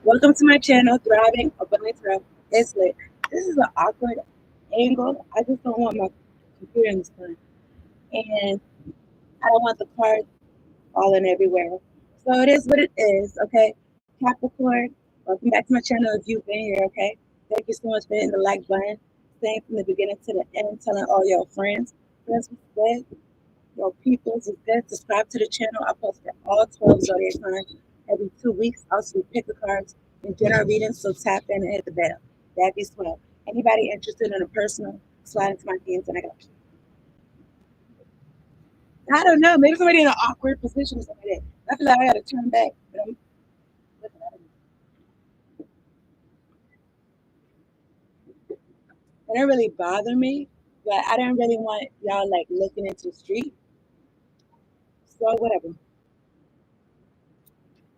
Welcome to my channel, Thriving Abundantly Thrive. It's lit. This is an awkward angle. I just don't want my computer in the sun. And I don't want the cards falling everywhere. So it is what it is, okay? Capricorn, welcome back to my channel if you've been here, okay? Thank you so much for hitting the like button, staying from the beginning to the end, telling all your friends. Friends was good, your peoples is good. Subscribe to the channel. I post for all 12 zodiac signs every 2 weeks. Also, pick the cards and general readings, so tap in and hit the bell. That'd be swell. Anybody interested in a personal, slide into my DMs and I got you. I don't know. Maybe somebody in an awkward position or something like that. I feel like I gotta turn back, but I'm looking at it. It don't really bother me, but I don't really want y'all like looking into the street. So whatever.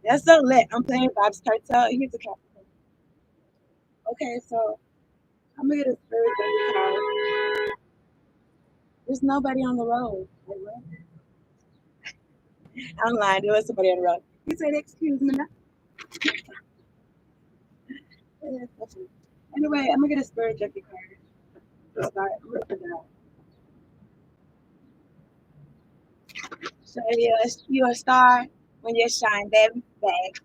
That's so lit. I'm playing Bob's Cartel. Here's a couple. Okay, so I'm gonna get a spirit baby card. There's nobody on the road. Like, what? I'm lying. There was somebody on the road. He said, "Excuse me." Anyway, I'm gonna get a spirit jockey card to start ripping out. So you're a star when you shine them back.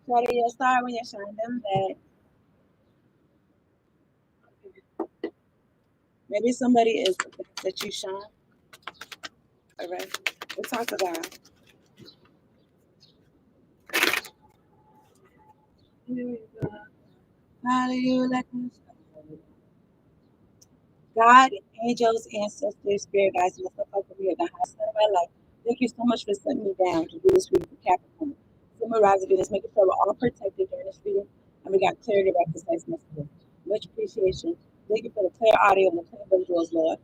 So you're a star when you shine them back. Maybe somebody is the best that you shine. All right. We'll talk about. Here we go. How do you let me? God, angels, ancestors, spirit guides, and the stuff up for me at the highest of my life. Thank you so much for sending me down to do this reading for Capricorn. Summarize Venus, making sure we're all protected during this reading, and we got clarity about precise messages. Much appreciation. Thank you for the clear audio and the clear visuals, Lord.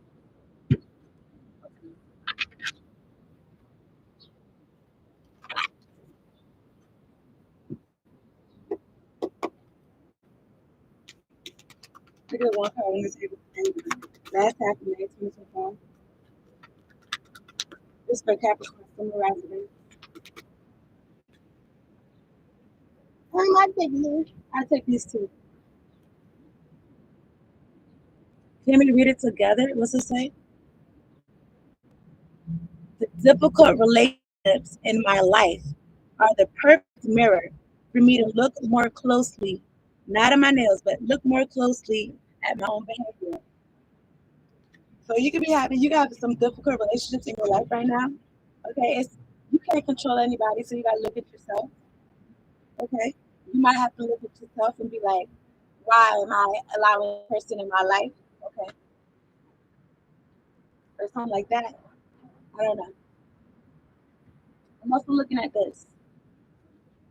Look at one card on this table. Last half of May 2025. This for Capricorn, summarize Venus. I'm not taking these. I'll take these two. Can we read it together? What's it say? The difficult relationships in my life are the perfect mirror for me to look more closely, not at my nails, but look more closely at my own behavior. So you could be having, you got some difficult relationships in your life right now. Okay, you can't control anybody, so you gotta look at yourself. Okay, you might have to look at yourself and be like, why am I allowing a person in my life? Okay, or something like that. I don't know. I'm also looking at this.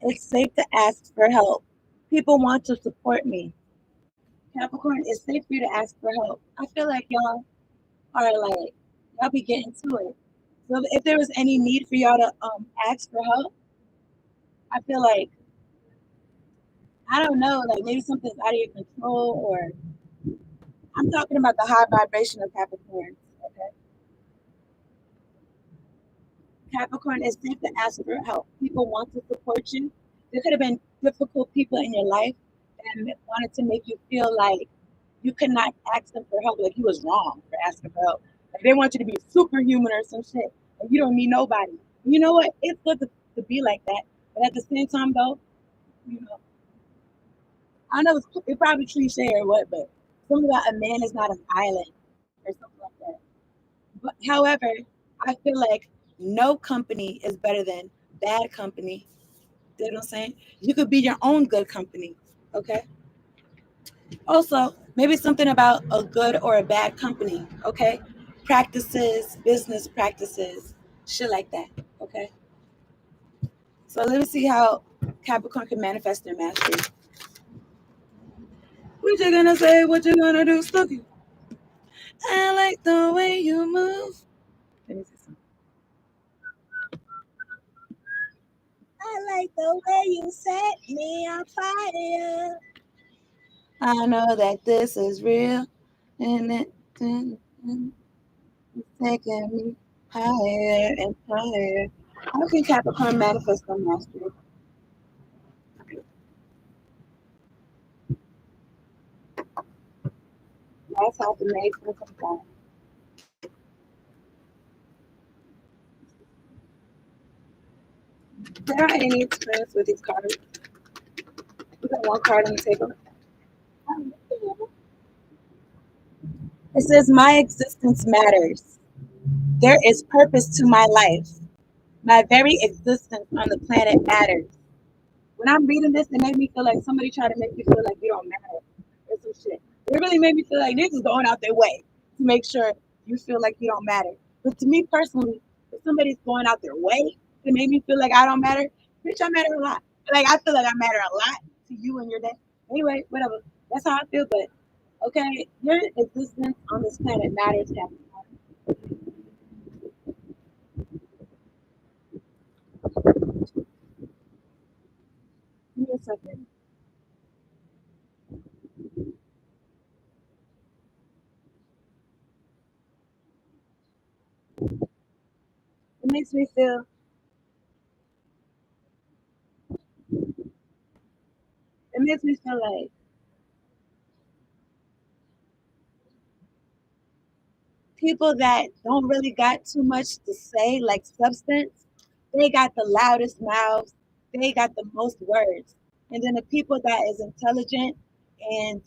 It's safe to ask for help. People want to support me. Capricorn, it's safe for you to ask for help. I feel like y'all are like, y'all be getting to it. So if there was any need for y'all to ask for help, I feel like, I don't know, like maybe something's out of your control, or I'm talking about the high vibration of Capricorn. Okay. Capricorn, it's safe to ask for help. People want to support you. There could have been difficult people in your life and wanted to make you feel like you could not ask them for help, like you was wrong for asking for help. Like they want you to be superhuman or some shit, and you don't need nobody. You know what? It's good to be like that, but at the same time, though, you know, I know it's probably cliche or what, but something about a man is not an island or something like that. But however, I feel like no company is better than bad company. You know what I'm saying? You could be your own good company. Okay. Also, maybe something about a good or a bad company. Okay. Practices, business practices, shit like that. Okay. So let me see how Capricorn can manifest their mastery. What you gonna say? What you gonna do, Stokey? I like the way you move. Let me see something. I like the way you set me on fire. I know that this is real, and it's taking me higher and higher. How can Capricorn manifest their mastery? last half of May 2025. There are any experience with these cards. We got one card on the table. It says, "My existence matters. There is purpose to my life. My very existence on the planet matters." When I'm reading this, it made me feel like somebody tried to make me feel like you don't matter or some shit. It really made me feel like niggas going out their way to make sure you feel like you don't matter. But to me personally, if somebody's going out their way to make me feel like I don't matter, bitch, I matter a lot. Like I feel like I matter a lot to you and your day. Anyway, whatever. That's how I feel. But okay, your existence on this planet matters, Capricorn. Give me a second. It makes me feel. It makes me feel like people that don't really got too much to say, like substance, they got the loudest mouths, they got the most words. And then the people that is intelligent and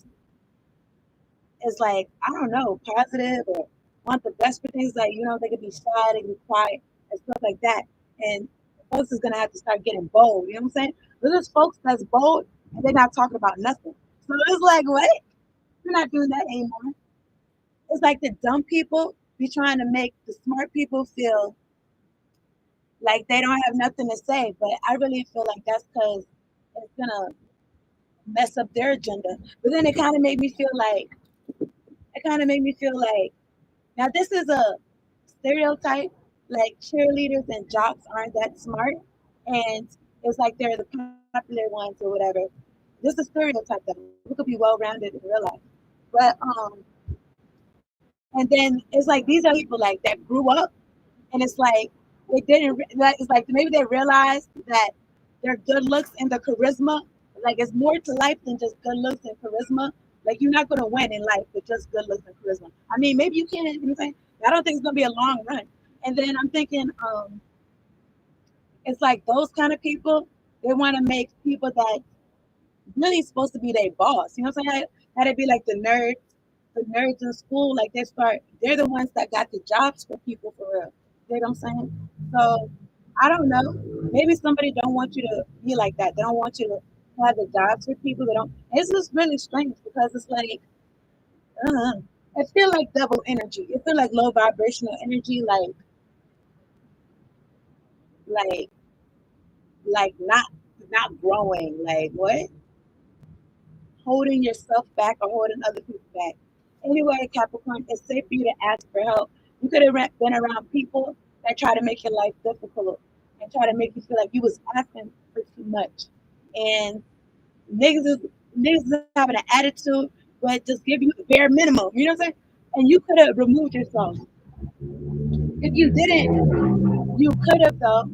is like, I don't know, positive or want the best for things, like, they could be shy, they can be quiet and stuff like that. And folks is gonna have to start getting bold, you know what I'm saying? But there's folks that's bold and they're not talking about nothing. So it's like, what? We're not doing that anymore. It's like the dumb people be trying to make the smart people feel like they don't have nothing to say. But I really feel like that's because it's gonna mess up their agenda. But then it kind of made me feel like now this is a stereotype. Like cheerleaders and jocks aren't that smart, and it's like they're the popular ones or whatever. This is a stereotype that people could be well rounded in real life, but and then it's like these are people like that grew up and it's like they didn't. It's like maybe they realized that their good looks and the charisma, like it's more to life than just good looks and charisma. Like you're not gonna win in life with just good looks and charisma. I mean, maybe you can. You know what I'm saying? I don't think it's gonna be a long run. And then I'm thinking, it's like those kind of people. They want to make people that really supposed to be their boss. You know what I'm saying? How they be like the nerds in school, like they're the ones that got the jobs for people for real. You know what I'm saying? So I don't know. Maybe somebody don't want you to be like that. They don't want you to have the jobs for people. They don't. It's just really strange because it's like, uh, I feel like double energy. It feel like low vibrational energy, like, like not growing. Like what? Holding yourself back or holding other people back. Anyway, Capricorn, it's safe for you to ask for help. You could have been around people that try to make your life difficult and try to make you feel like you was asking for too much. And niggas is niggas is having an attitude, but just give you the bare minimum. You know what I'm saying? And you could have removed yourself. If you didn't, you could have though.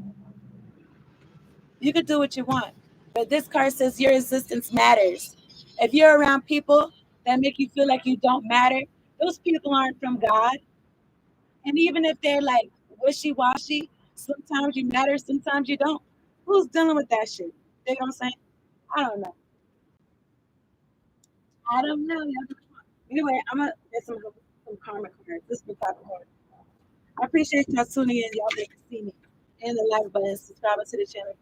You could do what you want. But this card says your existence matters. If you're around people that make you feel like you don't matter, those people aren't from God. And even if they're like wishy washy, sometimes you matter, sometimes you don't. Who's dealing with that shit? You know what I'm saying? I don't know. I don't know. Anyway, I'm gonna get some karma cards. This is the type of card. I appreciate y'all tuning in. Y'all get to see me. And the like button, subscribing to the channel.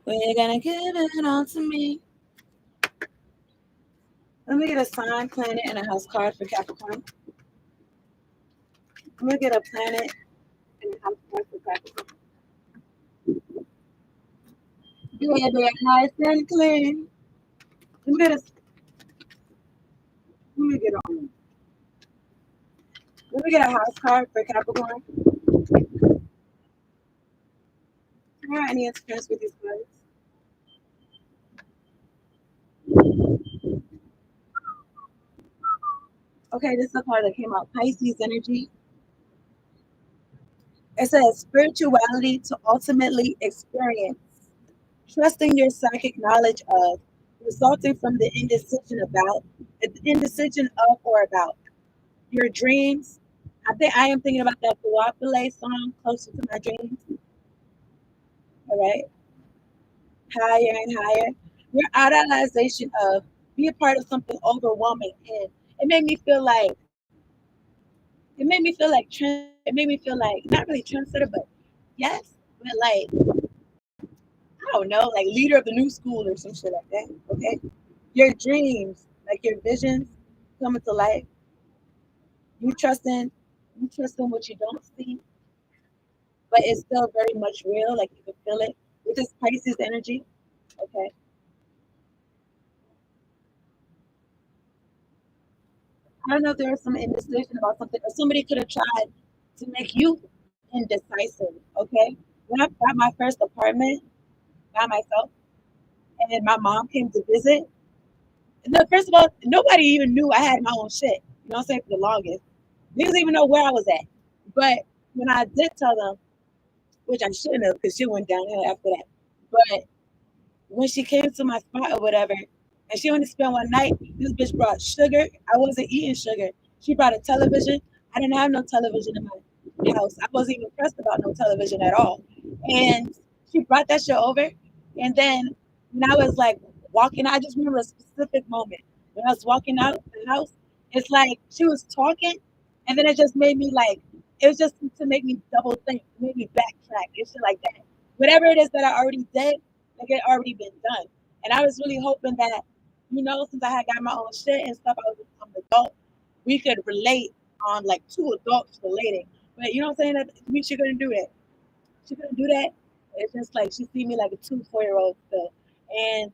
We're gonna give it all to me. Let me get a sign, planet, and a house card for Capricorn. I'm gonna get a planet and a house card for Capricorn. Yeah, they're nice and clean. Let me get a let me get on. Let me get a house card for Capricorn. All right, any experience with these cards? Okay, this is a card that came out. Pisces energy. It says spirituality to ultimately experience, trusting your psychic knowledge of, resulting from the indecision of or about your dreams. I think I am thinking about that Guapale song, Closer to My Dreams. All right. Higher and higher. Your idealization of be a part of something overwhelming. And it made me feel like it made me feel like not really trendsetter, but yes, but like I don't know, like leader of the new school or some shit like that. Okay. Your dreams, like your visions coming to life. You trust in you trust in what you don't see, but it's still very much real, like you can feel it. With this Pisces energy. Okay. I don't know if there was some indecision about something, or somebody could have tried to make you indecisive. Okay. When I got my first apartment by myself and my mom came to visit, no, first of all, nobody even knew I had my own shit. You know what I'm saying? For the longest. They didn't even know where I was at. But when I did tell them, which I shouldn't have because shit went downhill after that. But when she came to my spot or whatever, and she only spent one night, this bitch brought sugar. I wasn't eating sugar. She brought a television. I didn't have no television in my house. I wasn't even pressed about no television at all. And she brought that shit over. And then when I was like walking, I just remember a specific moment when I was walking out the house. It's like she was talking, and then it just made me like it was just to make me double think, make me backtrack and shit like that. Whatever it is that I already did, like it already been done. And I was really hoping that, since I had got my own shit and stuff, I was an adult, we could relate on like two adults relating. But you know what I'm saying? That she couldn't do that. She couldn't do that. It's just like she see me like a 4 year old still. And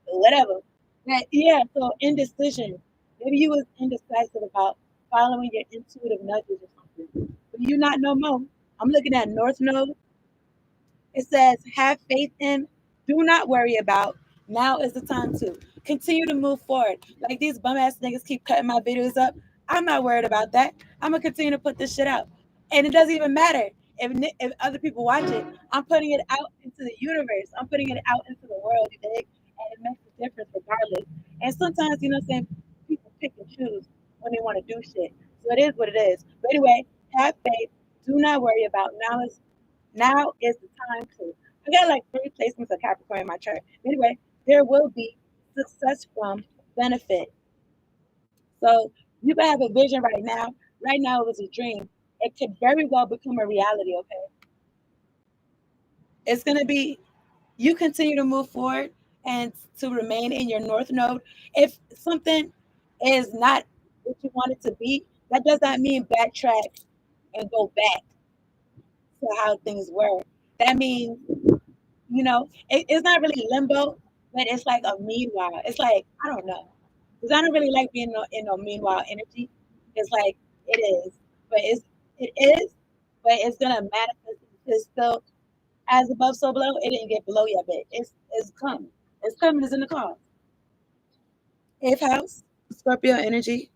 whatever. But yeah, so indecision. Maybe you was indecisive about following your intuitive nudges or something. But you not no more. I'm looking at North Node. It says, have faith in, do not worry about. Now is the time to continue to move forward. Like these bum ass niggas keep cutting my videos up. I'm not worried about that. I'm gonna continue to put this shit out. And it doesn't even matter if other people watch it. I'm putting it out into the universe. I'm putting it out into the world, you dig? And it makes a difference regardless. And sometimes, what I'm saying, people pick and choose when they want to do shit. So it is what it is. But anyway, have faith. Do not worry about. Now is the time to. I got like 3 placements of Capricorn in my chart. Anyway, there will be success from benefit. So you can have a vision right now. Right now it was a dream. It could very well become a reality, okay? It's gonna be you continue to move forward and to remain in your north node. If something is not what you want it to be, that does not mean backtrack and go back to how things were. That means it's not really limbo, but it's like a meanwhile. It's like, I don't know. Because I don't really like being in no meanwhile energy. It's like, it is. It is, but it's going to manifest. It's still, as above, so below. It didn't get below yet, but it's coming. It's coming. It's in the car. Eighth house, Scorpio energy.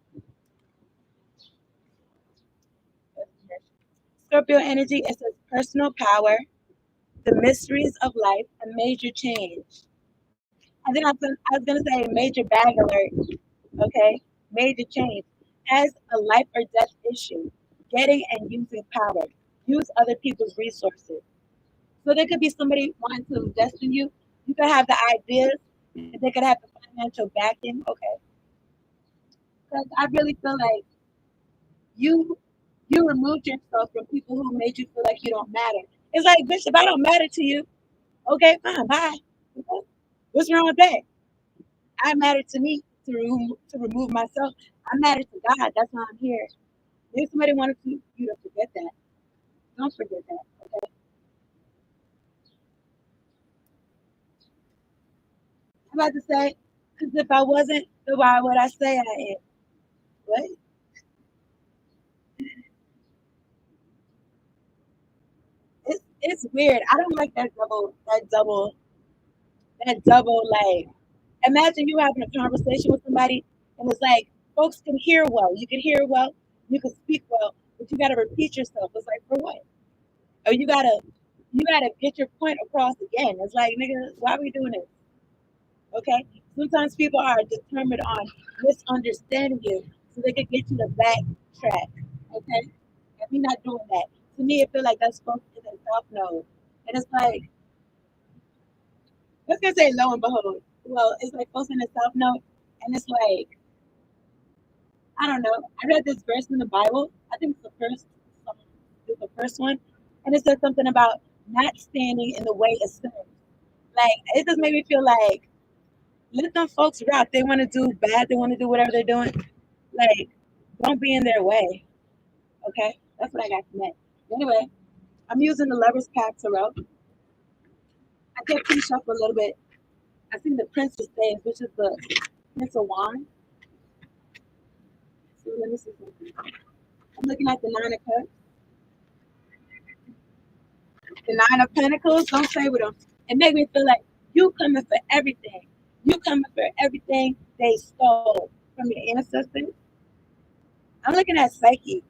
Scorpio energy, it says personal power, the mysteries of life, a major change. And then I was gonna say major bag alert. Okay, major change as a life or death issue. Getting and using power. Use other people's resources. So there could be somebody wanting to invest in you. You could have the ideas. They could have the financial backing. Okay, because I really feel like you you removed yourself from people who made you feel like you don't matter. It's like, bitch, if I don't matter to you, okay, fine, bye. Okay? What's wrong with that? I matter to me to remove myself. I matter to God. That's why I'm here. Maybe somebody wanted you to forget that. Don't forget that. Okay. I'm about to say, because if I wasn't, then why would I say I am? What? It's weird. I don't like that double like imagine you having a conversation with somebody and it's like folks can hear well. You can hear well, you can speak well, but you gotta repeat yourself. It's like for what? Or you gotta get your point across again. It's like, nigga, why are we doing this? Okay? Sometimes people are determined on misunderstanding you so they can get you to backtrack. Okay? And we're not doing that. To me, it feels like that's supposed to be a self node. And it's like, let's just say lo and behold. Well, it's like posting a self note, and it's like, I don't know. I read this verse in the Bible. I think it's the first one, and it says something about not standing in the way of sinners. Like it just made me feel like let them folks rock. They want to do bad. They want to do whatever they're doing. Like don't be in their way. Okay, that's what I got from that. Anyway, I'm using the Lover's Pack Tarot. I kept things up a little bit. I think the Prince of Spades, which is the Prince of Wands. So let me see something. I'm looking at the Nine of Cups. The Nine of Pentacles, don't play with them. It make me feel like you coming for everything. You coming for everything they stole from your ancestors. I'm looking at Psyche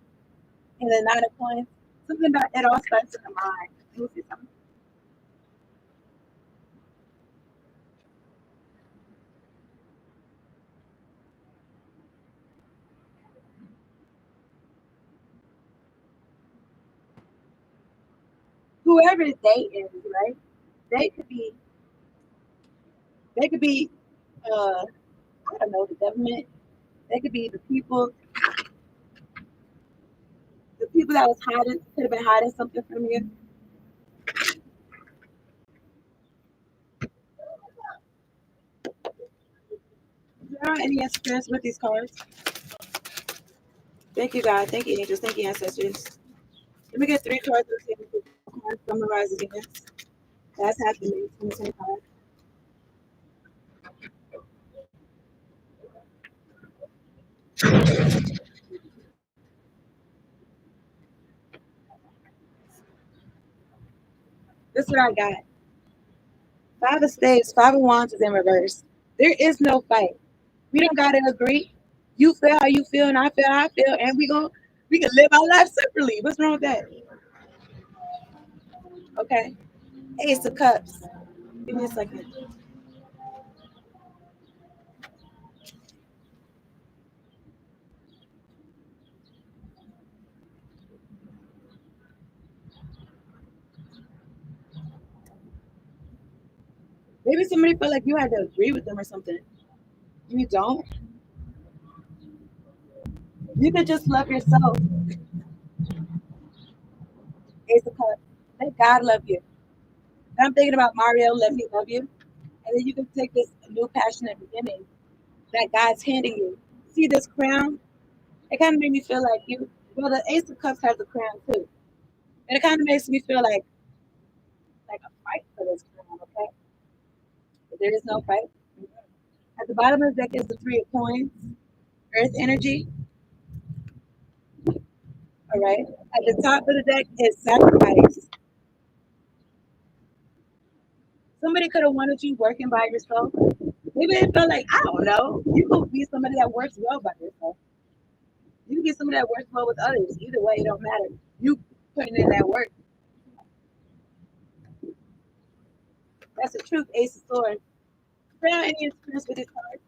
in the Nine of Coins. Something about it all starts in the mind. Let me see something. Whoever they is, right? They could be, they could be, I don't know, the government. They could be the people that was hiding, could have been hiding something from you. Is there any experience with these cards? Thank you, God. Thank you, angels. Thank you, ancestors. Let me get 3 cards to summarize again. That's happening in 2025. This is what I got. 5 of Spades, 5 of Wands is in reverse. There is no fight. We don't gotta agree. You feel how you feel, and I feel how I feel, and we can live our lives separately. What's wrong with that? Okay. Ace of Cups. Give me a second. Maybe somebody felt like you had to agree with them or something. You don't. You could just love yourself. Ace of Cups. Let God love you. I'm thinking about Mario, let me love you. And then you can take this new passionate beginning that God's handing you. See this crown? It kind of made me feel like you. Well, the Ace of Cups has a crown too, and it kind of makes me feel like a fight for this crown. Okay, but there is no fight. At the bottom of the deck is the Three of Coins, Earth energy. All right. At the top of the deck is Sacrifice. Somebody could have wanted you working by yourself. Maybe it felt like I don't know. You could be somebody that works well by yourself. You can be somebody that works well with others. Either way, it don't matter. You putting in that work. That's the truth. Ace of Swords. Crown any experience with this card.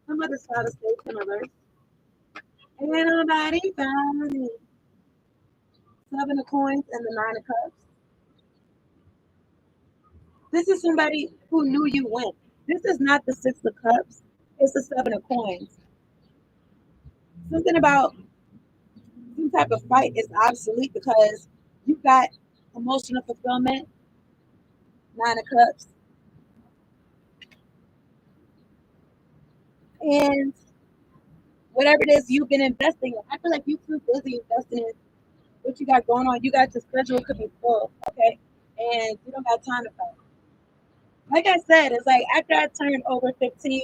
Some other side of stage in reverse. Ain't nobody found me. 7 of Coins and the 9 of Cups. This is somebody who knew you went. This is not the 6 of Cups. It's the 7 of Coins. Something about some type of fight is obsolete because you got emotional fulfillment. 9 of Cups. And whatever it is you've been investing in. I feel like you're too busy investing in what you got going on. You got your schedule could be full, okay? And you don't got time to fight. Like I said, it's like after I turned over 15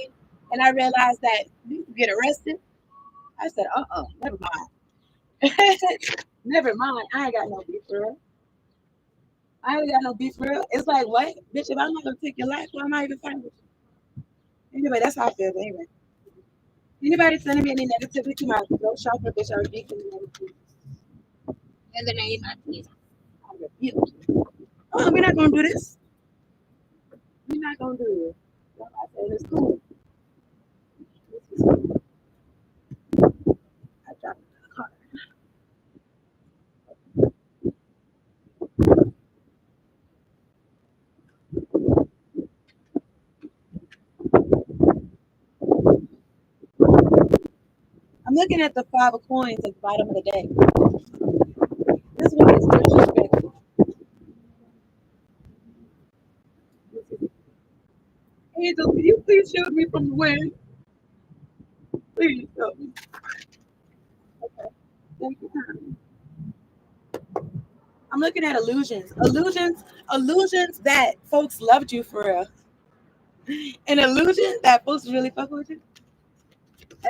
and I realized that you could get arrested, I said, never mind. Never mind. I ain't got no beef for real. I ain't got no beef for real. It's like, what? Bitch, if I'm not gonna take your life, why am I even fighting with you? Anyway, that's how I feel. But anyway. Anybody sending me any negativity to my throat chakra, bitch, I rebuke in the name of Jesus. In the name of Jesus. I rebuke Oh, we're not gonna do this. We're not gonna do this. So I said it's cool. I dropped the car. I'm looking at the 5 of coins at the bottom of the deck. This one is disrespectful. Angel, can you please shield me from the wind? Please help me. Okay. Thank you, honey. I'm looking at illusions. Illusions that folks loved you for real. An illusion that folks really fuck with you.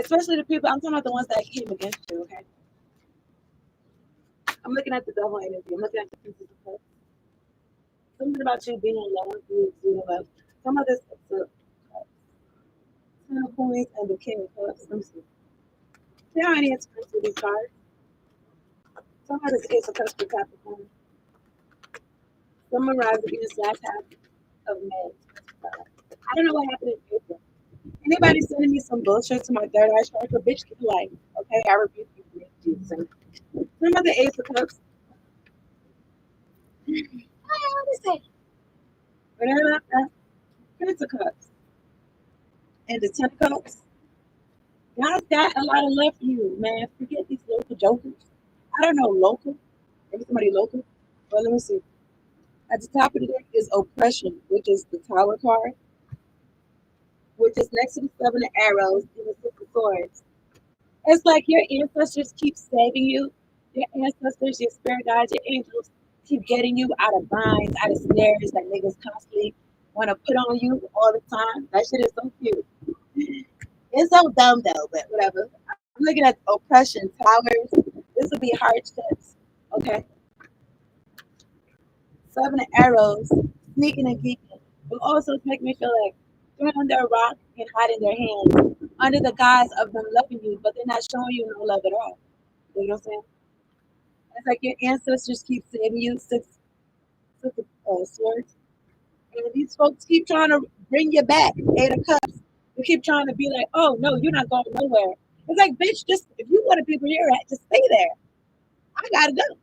Especially the people, I'm talking about the ones that came against you, okay? I'm looking at the devil energy. I'm looking at the pieces of cups. Something about you being in love, being in love. Some of this is the 10 of coins and the king of cups. Let me see. There are any expensive with these cards. Some of this ace of cups for Capricorn. Some arrives at the last half of May. I don't know what happened in April. Anybody sending me some bullshit to my third eye chakra, bitch, get life. Okay, I rebuke you for Jesus. Some of the ace of cups. What is it? Whatever. Prince of cups. And the 10 of cups. God's got a lot of love for you, man. Forget these local jokers. I don't know local. Maybe somebody local. But let me see. At the top of the deck is oppression, which is the tower card, which is next to the 7 of arrows and the 6 of swords. It's like your ancestors keep saving you. Your ancestors, your spirit guides, your angels keep getting you out of binds, out of snares that niggas constantly want to put on you all the time. That shit is so cute. It's so dumb though, but whatever. I'm looking at oppression, towers. This would be hardships. Okay. 7 of arrows, sneaking and geeking. Will also make me feel like they're under a rock and hiding their hands under the guise of them loving you, but they're not showing you no love at all. You know what I'm saying? It's like your ancestors keep saving you 6 of swords. And these folks keep trying to bring you back. 8 of cups. They keep trying to be like, oh no, you're not going nowhere. It's like, bitch, just if you want to be where you're at, just stay there. I gotta go.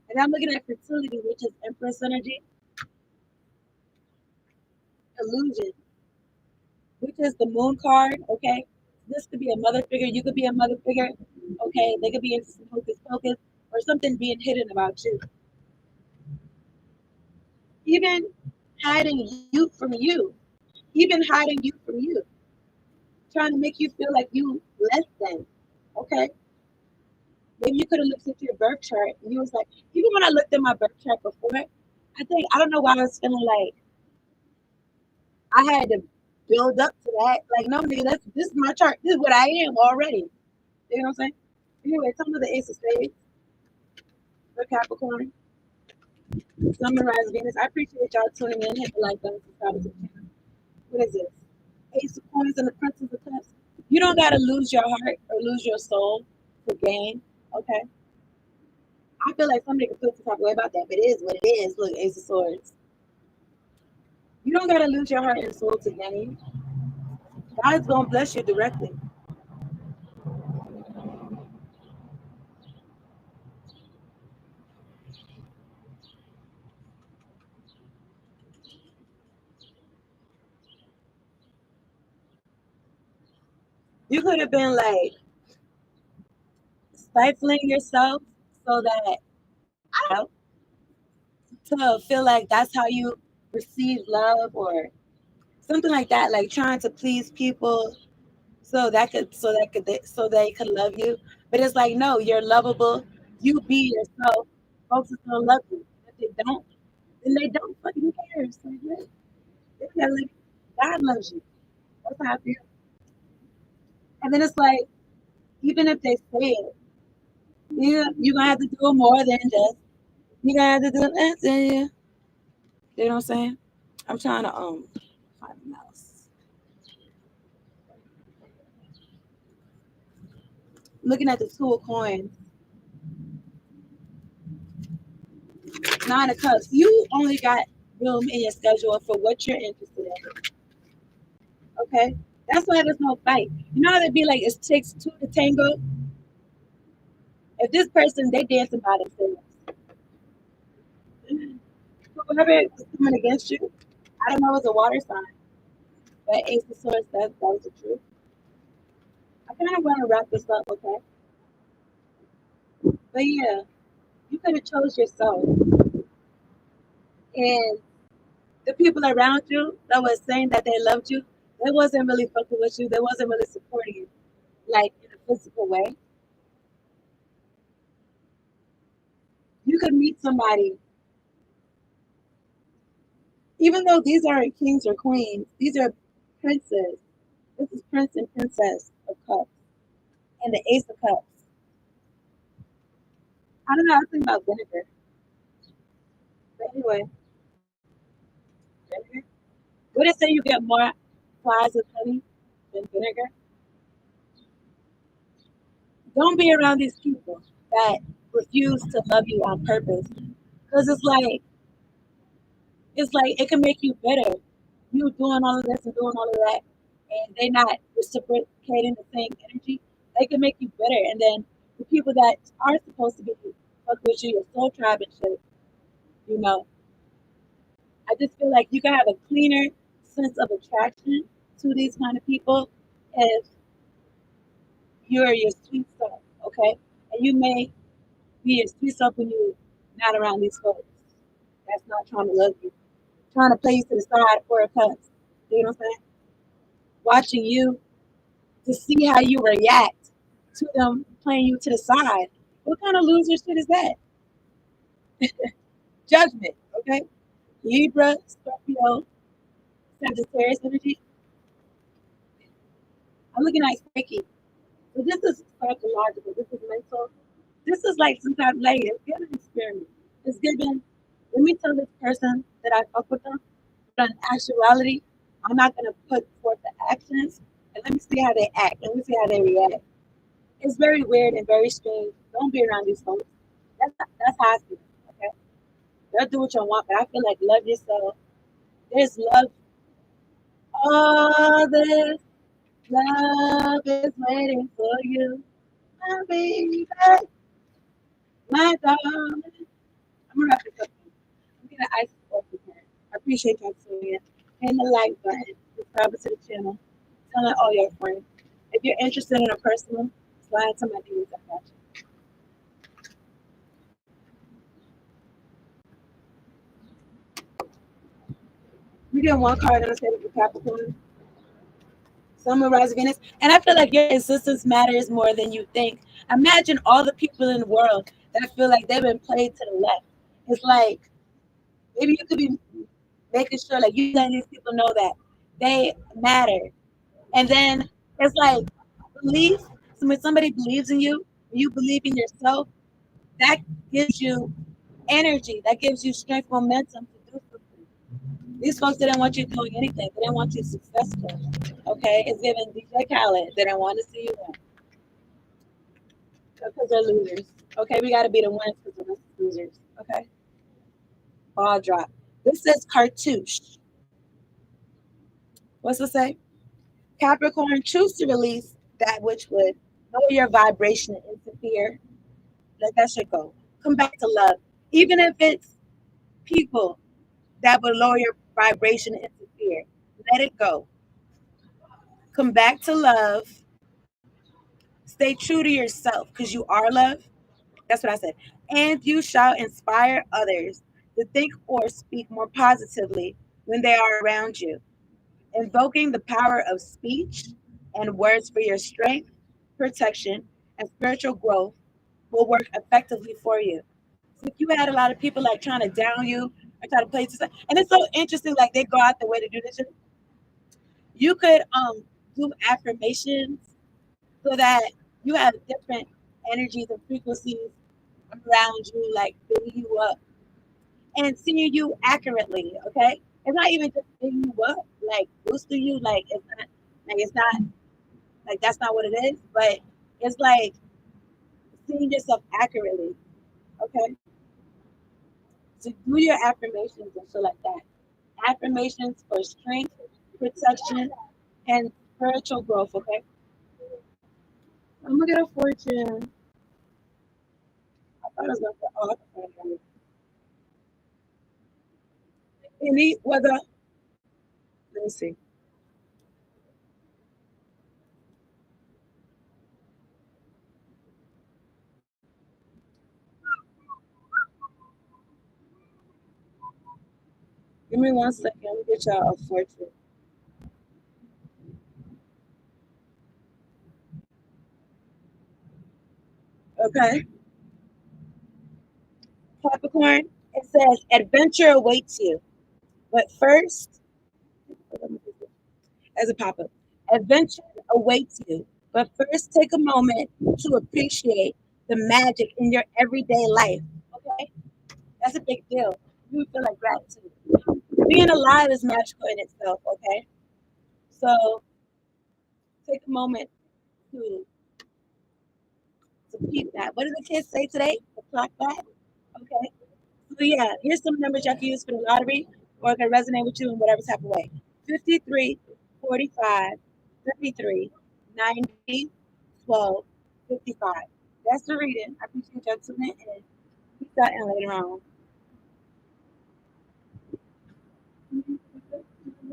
And I'm looking at fertility, which is Empress energy, illusion, which is the moon card. Okay, this could be a mother figure. You could be a mother figure. Okay, they could be into some hocus pocus or something being hidden about you. Even hiding you from you. Even hiding you from you. Trying to make you feel like you less than. Okay, maybe you could have looked at your birth chart and you was like, even when I looked at my birth chart before, I don't know why I was feeling like I had to build up to that. Like, no, nigga, this is my chart. This is what I am already. You know what I'm saying? Anyway, some of the ace of spades for Capricorn. Sunrise Venus. I appreciate y'all tuning in. Hit the like button, subscribe to the channel. What is this? Ace of coins and the Princess of Cups. You don't gotta lose your heart or lose your soul to gain. Okay. I feel like somebody could feel some type of way about that, but it is what it is. Look, Ace of Swords. You don't gotta lose your heart and soul to gain. God's gonna bless you directly. You could have been like stifling yourself so that I don't know, to feel like that's how you receive love or something like that, like trying to please people so they could love you. But it's like, no, you're lovable. You be yourself. Folks are gonna love you. If they don't, then they don't. Fucking who cares? Like, what? They gotta live. God loves you. That's how I feel. And then it's like, even if they say it, you're gonna have to do more than just. You gonna have to do that. Yeah. You know what I'm saying? I'm trying to find a mouse. Looking at the 2 of coins. Nine of Cups. You only got room in your schedule for what you're interested in. Okay? That's why there's no fight. You know how they be like, it takes two to tango? If this person, they dancing by themselves. Whoever is coming against you, I don't know, it's a water sign. But Ace of Swords, that was the truth. I kind of want to wrap this up, okay? But yeah, you could have chose yourself. And the people around you that was saying that they loved you, they wasn't really fucking with you. They wasn't really supporting you, like in a physical way. You could meet somebody, even though these aren't kings or queens, these are princes. This is Prince and Princess of Cups and the Ace of Cups. I don't know. I was thinking about vinegar. But anyway, vinegar. Would it say you get more flies with honey than vinegar? Don't be around these people that refuse to love you on purpose. Because it's like it can make you bitter. You doing all of this and doing all of that, and they not reciprocating the same energy. They can make you bitter. And then the people that are supposed to be fuck with you, your soul tribe and shit, you know, I just feel like you can have a cleaner sense of attraction to these kind of people if you're your sweet self, okay? And you may be your sweet self when you're not around these folks. That's not trying to love you, trying to play you to the side for a cuss. You know what I'm saying? Watching you to see how you react to them playing you to the side. What kind of loser shit is that? Judgment, okay? Libra, Scorpio, Sagittarius energy. I'm looking at psyche. So this is psychological. This is mental. This is like some type like it's given experiment. It's given. Let me tell this person that I fuck with them. But in actuality, I'm not gonna put forth the actions. And let me see how they act. Let me see how they react. It's very weird and very strange. Don't be around these folks. That's how I feel. Okay, they'll do what you want, but I feel like love yourself. There's love. All this love is waiting for you, my baby, my darling. I'm gonna wrap this up. I'm gonna ice off the part. I appreciate y'all tuning in. Hit the like button, subscribe to the channel, tell all your friends. If you're interested in a personal, slide to my DMs. I got you. You get one card that I said for Capricorn. Summer rise Venus. And I feel like your existence matters more than you think. Imagine all the people in the world that feel like they've been played to the left. It's like maybe you could be making sure like you letting these people know that they matter. And then it's like belief. So when somebody believes in you, you believe in yourself, that gives you energy, that gives you strength, momentum to do something. These folks didn't want you doing anything. They didn't want you successful. Okay, it's given DJ Khaled. They didn't want to see you win because they're losers. Okay, we got to be the winners because we're losers. Okay, ball drop. This says cartouche. What's it say? Capricorn, choose to release that which would lower your vibration and interfere. Let that shit go. Come back to love. Even if it's people that would lower your vibration and interfere, let it go. Come back to love. Stay true to yourself because you are love. That's what I said. And you shall inspire others to think or speak more positively when they are around you. Invoking the power of speech and words for your strength, protection, and spiritual growth will work effectively for you. So if you had a lot of people like trying to down you or try to play to, and it's so interesting, like they go out the way to do this. You could do affirmations so that you have different energies and frequencies around you, like building you up and seeing you accurately. Okay, it's not even just building you up, like boosting you. Like it's not like that's not what it is, but it's like seeing yourself accurately. Okay, to do your affirmations and so like that. Affirmations for strength, protection, and spiritual growth. Okay, I'm gonna get a fortune. I thought it was going for all. Any whether let me see. Give me 1 second. Let me get y'all a fortune. Okay, Capricorn. It says adventure awaits you, but first, as a pop-up, adventure awaits you. But first, take a moment to appreciate the magic in your everyday life. Okay, that's a big deal. You feel like gratitude. Being alive is magical in itself. Okay, so take a moment to keep that. What did the kids say today? The clock back. Okay. So yeah, here's some numbers y'all can use for the lottery or it can resonate with you in whatever type of way. 53, 45, 33, 90, 12, 55. That's the reading. I appreciate y'all tuning in. Peace out and later on.